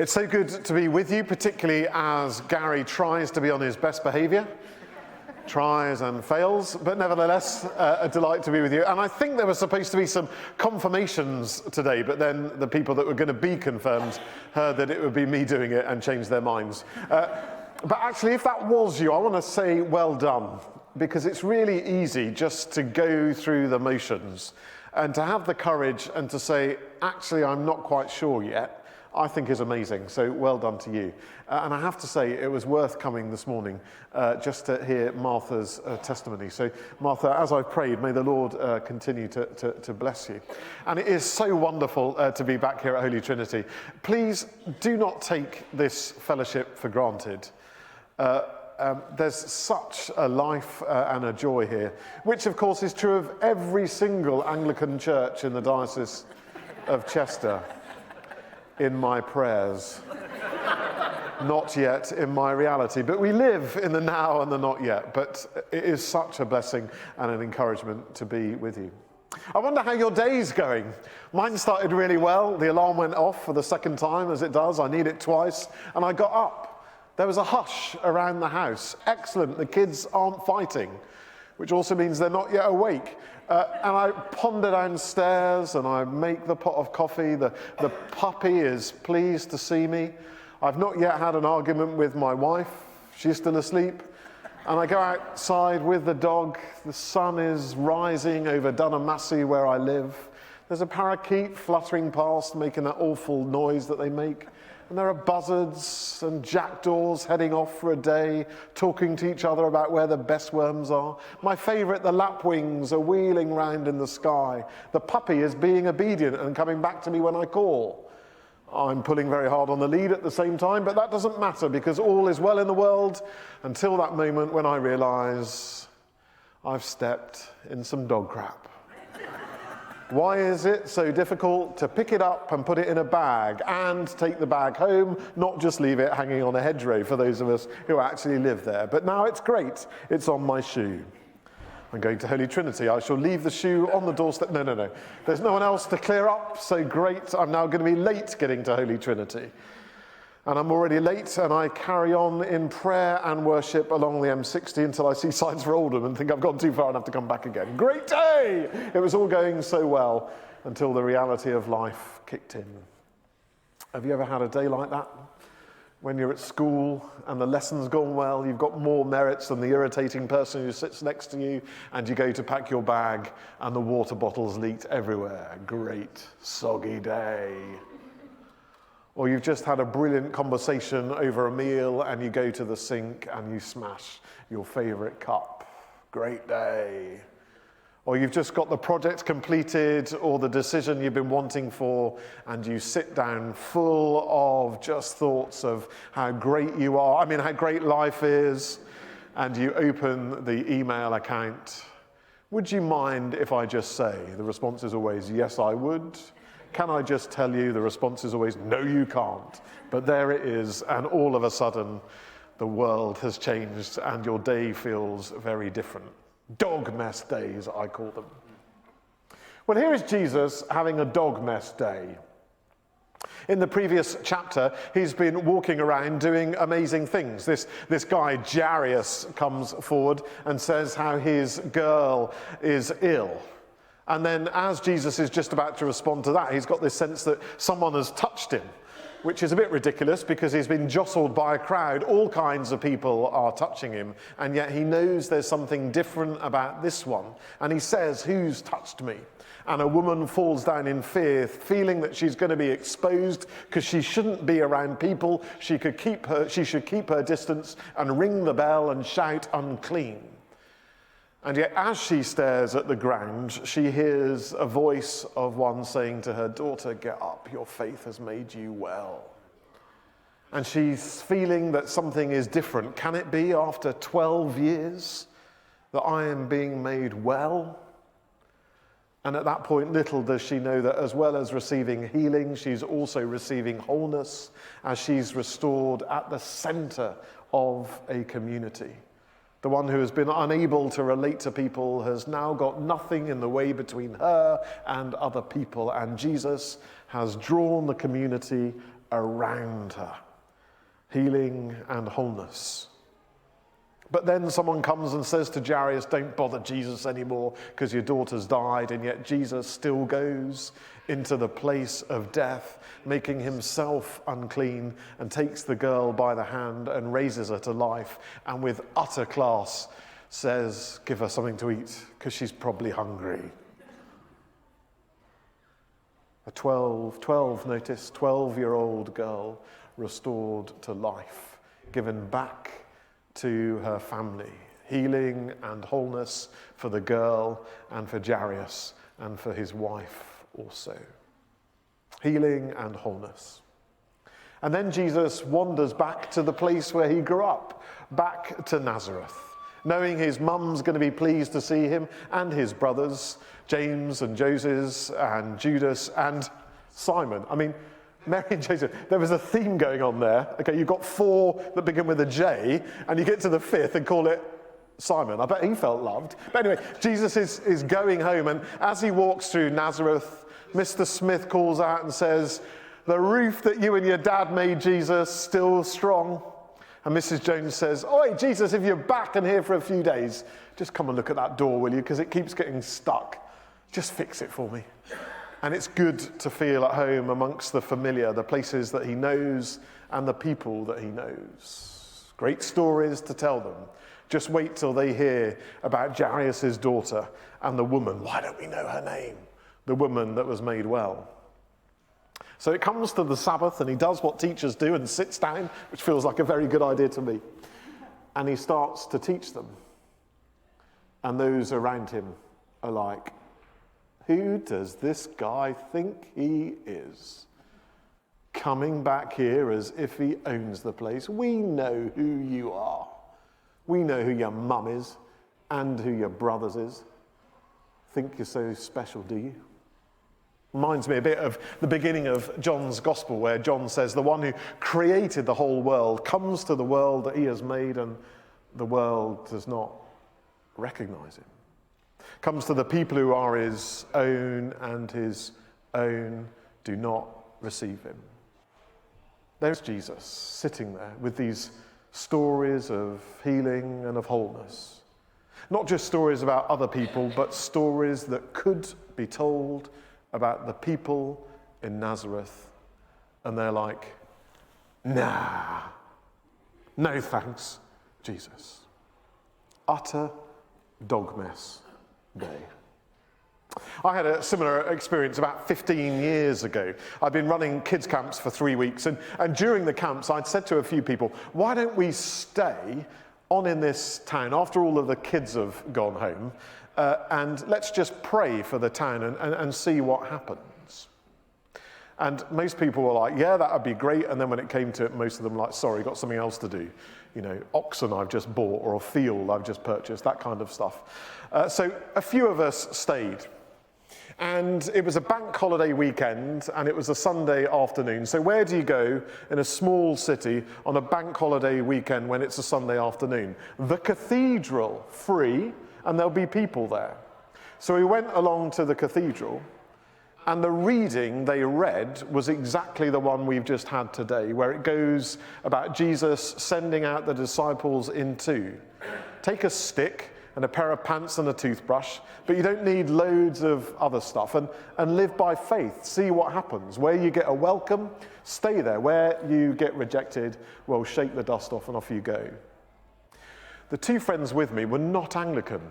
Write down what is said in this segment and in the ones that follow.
It's so good to be with you, particularly as Gary tries to be on his best behaviour, tries and fails, but nevertheless, a delight to be with you. And I think there were supposed to be some confirmations today, but then the people that were going to be confirmed heard that it would be me doing it and changed their minds. But actually, if that was you, I want to say well done, because it's really easy just to go through the motions and to have the courage and to say, actually, I'm not quite sure yet, I think is amazing. So well done to you. And I have to say, it was worth coming this morning just to hear Martha's testimony. So Martha, as I've prayed, may the Lord continue to bless you. And it is so wonderful to be back here at Holy Trinity. Please do not take this fellowship for granted. There's such a life and a joy here, which of course is true of every single Anglican church in the Diocese of Chester. In my prayers, not yet in my reality. But we live in the now and the not yet. But it is such a blessing and an encouragement to be with you. I wonder how your day's going. Mine started really well. The alarm went off for the second time, as it does. I need it twice. And I got up. There was a hush around the house. Excellent. The kids aren't fighting, which also means they're not yet awake. And I ponder downstairs and I make the pot of coffee. The puppy is pleased to see me. I've not yet had an argument with my wife. She's still asleep. And I go outside with the dog. The sun is rising over Dunamassy where I live. There's a parakeet fluttering past, making that awful noise that they make. And there are buzzards and jackdaws heading off for a day, talking to each other about where the best worms are. My favourite, the lapwings, are wheeling round in the sky. The puppy is being obedient and coming back to me when I call. I'm pulling very hard on the lead at the same time, but that doesn't matter because all is well in the world until that moment when I realise I've stepped in some dog crap. Why is it so difficult to pick it up and put it in a bag and take the bag home, not just leave it hanging on a hedgerow for those of us who actually live there? But now it's great. It's on my shoe. I'm going to Holy Trinity. I shall leave the shoe on the doorstep. No. There's no one else to clear up, so great. I'm now going to be late getting to Holy Trinity. And I'm already late, and I carry on in prayer and worship along the M60 until I see signs for Oldham and think I've gone too far and have to come back again. Great day! It was all going so well until the reality of life kicked in. Have you ever had a day like that? When you're at school and the lesson's gone well, you've got more merits than the irritating person who sits next to you, and you go to pack your bag and the water bottles leaked everywhere. Great, soggy day. Or you've just had a brilliant conversation over a meal and you go to the sink and you smash your favourite cup. Great day. Or you've just got the project completed or the decision you've been wanting for and you sit down full of just thoughts of how great you are, how great life is, and you open the email account. Would you mind if I just say? The response is always, yes, I would. Can I just tell you, the response is always, no, you can't. But there it is, and all of a sudden, the world has changed, and your day feels very different. Dog mess days, I call them. Well, here is Jesus having a dog mess day. In the previous chapter, he's been walking around doing amazing things. This guy, Jairus, comes forward and says how his girl is ill. And then as Jesus is just about to respond to that, he's got this sense that someone has touched him, which is a bit ridiculous because he's been jostled by a crowd. All kinds of people are touching him, and yet he knows there's something different about this one. And he says, "Who's touched me?" And a woman falls down in fear, feeling that she's going to be exposed because she shouldn't be around people. She should keep her distance and ring the bell and shout, "Unclean." And yet, as she stares at the ground, she hears a voice of one saying to her, "Daughter, get up, your faith has made you well." And she's feeling that something is different. Can it be after 12 years that I am being made well? And at that point, little does she know that as well as receiving healing, she's also receiving wholeness as she's restored at the center of a community. The one who has been unable to relate to people has now got nothing in the way between her and other people. And Jesus has drawn the community around her. Healing and wholeness. But then someone comes and says to Jairus, don't bother Jesus anymore because your daughter's died, and yet Jesus still goes into the place of death, making himself unclean, and takes the girl by the hand and raises her to life, and with utter class says, give her something to eat because she's probably hungry. A 12-year-old girl restored to life, given back to her family. Healing and wholeness for the girl and for Jairus and for his wife also. Healing and wholeness. And then Jesus wanders back to the place where he grew up, back to Nazareth, knowing his mum's going to be pleased to see him, and his brothers, James and Joses and Judas and Simon. I mean, Mary and Joseph, there was a theme going on there. Okay, you've got 4 that begin with a J, and you get to the 5th and call it Simon. I bet he felt loved. But anyway, Jesus is going home, and as he walks through Nazareth, Mr. Smith calls out and says, the roof that you and your dad made, Jesus, still strong. And Mrs. Jones says, oi, Jesus, if you're back and here for a few days, just come and look at that door, will you? Because it keeps getting stuck. Just fix it for me. And it's good to feel at home amongst the familiar, the places that he knows and the people that he knows. Great stories to tell them. Just wait till they hear about Jairus' daughter and the woman. Why don't we know her name? The woman that was made well. So it comes to the Sabbath, and he does what teachers do and sits down, which feels like a very good idea to me. And he starts to teach them. And those around him are like, who does this guy think he is? Coming back here as if he owns the place. We know who you are. We know who your mum is and who your brothers is. Think you're so special, do you? Reminds me a bit of the beginning of John's Gospel, where John says the one who created the whole world comes to the world that he has made, and the world does not recognize him. Comes to the people who are his own, and his own do not receive him. There's Jesus sitting there with these stories of healing and of wholeness. Not just stories about other people, but stories that could be told about the people in Nazareth. And they're like, nah, no thanks, Jesus. Utter dog mess day. I had a similar experience about 15 years ago. I'd been running kids camps for 3 weeks, and during the camps I'd said to a few people, why don't we stay on in this town after all of the kids have gone home, and let's just pray for the town and see what happens. And most people were like, yeah, that would be great. And then when it came to it, most of them were like, sorry, got something else to do. You know, oxen I've just bought, or a field I've just purchased, that kind of stuff. So a few of us stayed. And it was a bank holiday weekend, and it was a Sunday afternoon. So where do you go in a small city on a bank holiday weekend when it's a Sunday afternoon? The cathedral, free, and there'll be people there. So we went along to the cathedral, and the reading they read was exactly the one we've just had today, where it goes about Jesus sending out the disciples in 2. Take a stick and a pair of pants and a toothbrush, but you don't need loads of other stuff, and live by faith. See what happens. Where you get a welcome, stay there. Where you get rejected, well, shake the dust off and off you go. The 2 friends with me were not Anglican.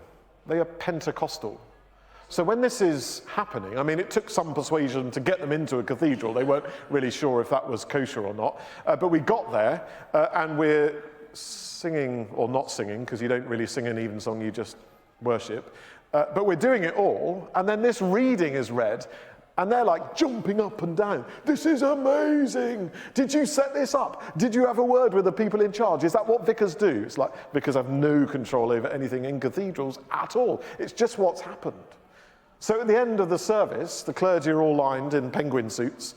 They are Pentecostal. So when this is happening, I mean, it took some persuasion to get them into a cathedral. They weren't really sure if that was kosher or not. But we got there, and we're singing, or not singing, because you don't really sing an evensong, you just worship. But we're doing it all, and then this reading is read, and they're like jumping up and down. This is amazing. Did you set this up? Did you have a word with the people in charge? Is that what vicars do? It's like, vicars have no control over anything in cathedrals at all. It's just what's happened. So at the end of the service, the clergy are all lined in penguin suits,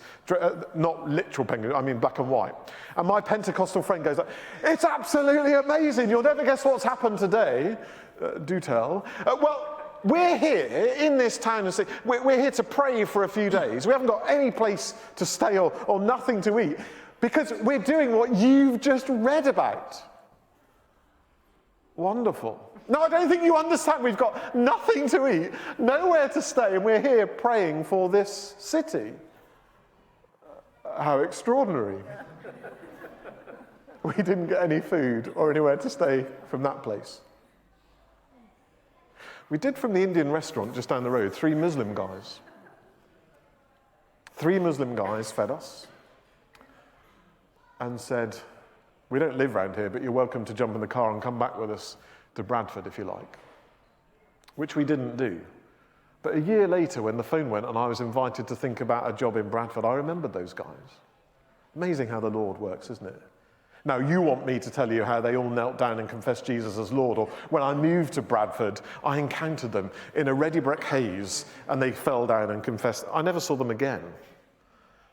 not literal penguin, I mean black and white. And my Pentecostal friend goes, it's absolutely amazing. You'll never guess what's happened today. Do tell. Well, we're here in this town and we're here to pray for a few days. We haven't got any place to stay or nothing to eat because we're doing what you've just read about. Wonderful. No, I don't think you understand. We've got nothing to eat, nowhere to stay, and we're here praying for this city. How extraordinary. We didn't get any food or anywhere to stay from that place. We did from the Indian restaurant just down the road, 3 Muslim guys. 3 Muslim guys fed us and said, we don't live around here, but you're welcome to jump in the car and come back with us to Bradford if you like, which we didn't do. But a year later, when the phone went and I was invited to think about a job in Bradford, I remembered those guys. Amazing how the Lord works, isn't it? Now, you want me to tell you how they all knelt down and confessed Jesus as Lord, or when I moved to Bradford, I encountered them in a ready brick haze and they fell down and confessed. I never saw them again.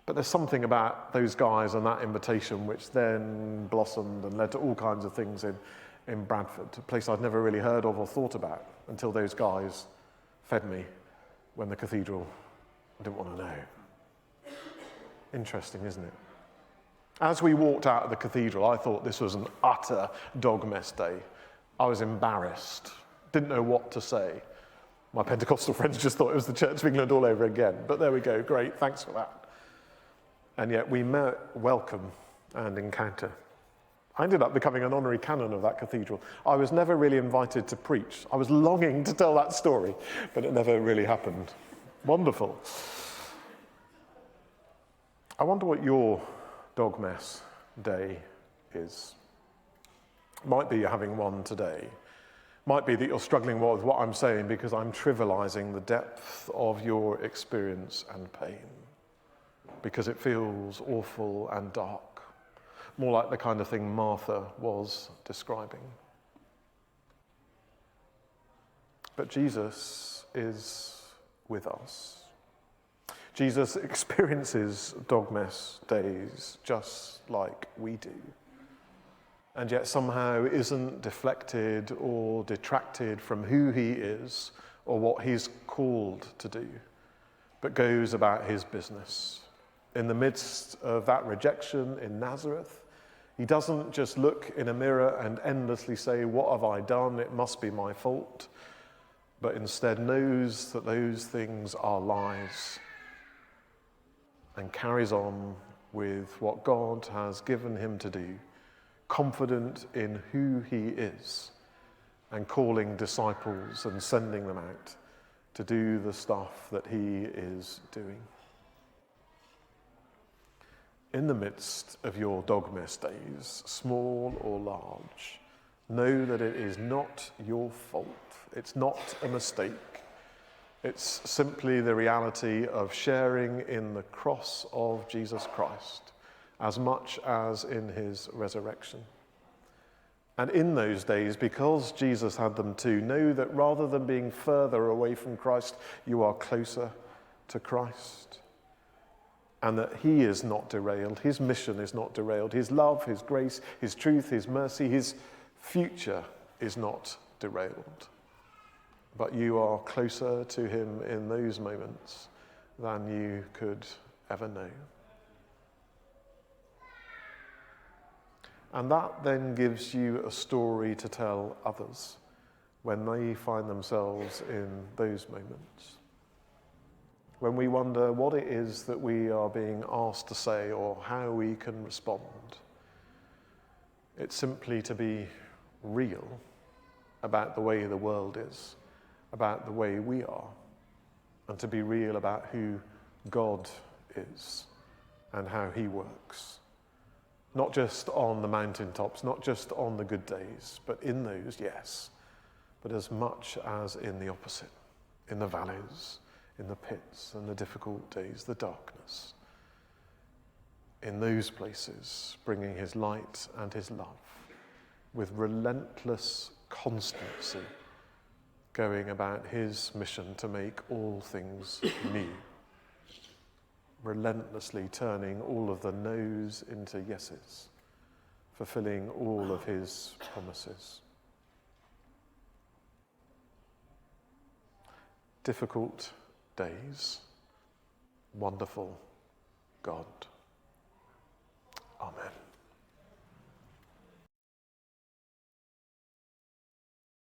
But there's something about those guys and that invitation which then blossomed and led to all kinds of things in Bradford, a place I'd never really heard of or thought about until those guys fed me when the cathedral didn't want to know. Interesting, isn't it? As we walked out of the cathedral, I thought this was an utter dog mess day. I was embarrassed, didn't know what to say. My Pentecostal friends just thought it was the Church of England all over again. But there we go, great, thanks for that. And yet we met, welcome, and encounter. I ended up becoming an honorary canon of that cathedral. I was never really invited to preach. I was longing to tell that story, but it never really happened. Wonderful. I wonder what your dog mess day is. Might be you're having one today. Might be that you're struggling with what I'm saying because I'm trivializing the depth of your experience and pain. Because it feels awful and dark. More like the kind of thing Martha was describing. But Jesus is with us. Jesus experiences dog mess days just like we do. And yet somehow isn't deflected or detracted from who he is or what he's called to do, but goes about his business. In the midst of that rejection in Nazareth, he doesn't just look in a mirror and endlessly say, what have I done? It must be my fault. But instead knows that those things are lies and carries on with what God has given him to do, confident in who he is and calling disciples and sending them out to do the stuff that he is doing. In the midst of your dog mess days, small or large, know that it is not your fault. It's not a mistake. It's simply the reality of sharing in the cross of Jesus Christ as much as in his resurrection. And in those days, because Jesus had them too, know that rather than being further away from Christ, you are closer to Christ. And that he is not derailed, his mission is not derailed, his love, his grace, his truth, his mercy, his future is not derailed. But you are closer to him in those moments than you could ever know. And that then gives you a story to tell others when they find themselves in those moments. When we wonder what it is that we are being asked to say or how we can respond. It's simply to be real about the way the world is, about the way we are, and to be real about who God is and how he works. Not just on the mountaintops, not just on the good days, but in those, yes, but as much as in the opposite, in the valleys, in the pits and the difficult days, the darkness. In those places, bringing his light and his love with relentless constancy, going about his mission to make all things new. Relentlessly turning all of the no's into yeses, fulfilling all of his promises. difficult days. Wonderful God.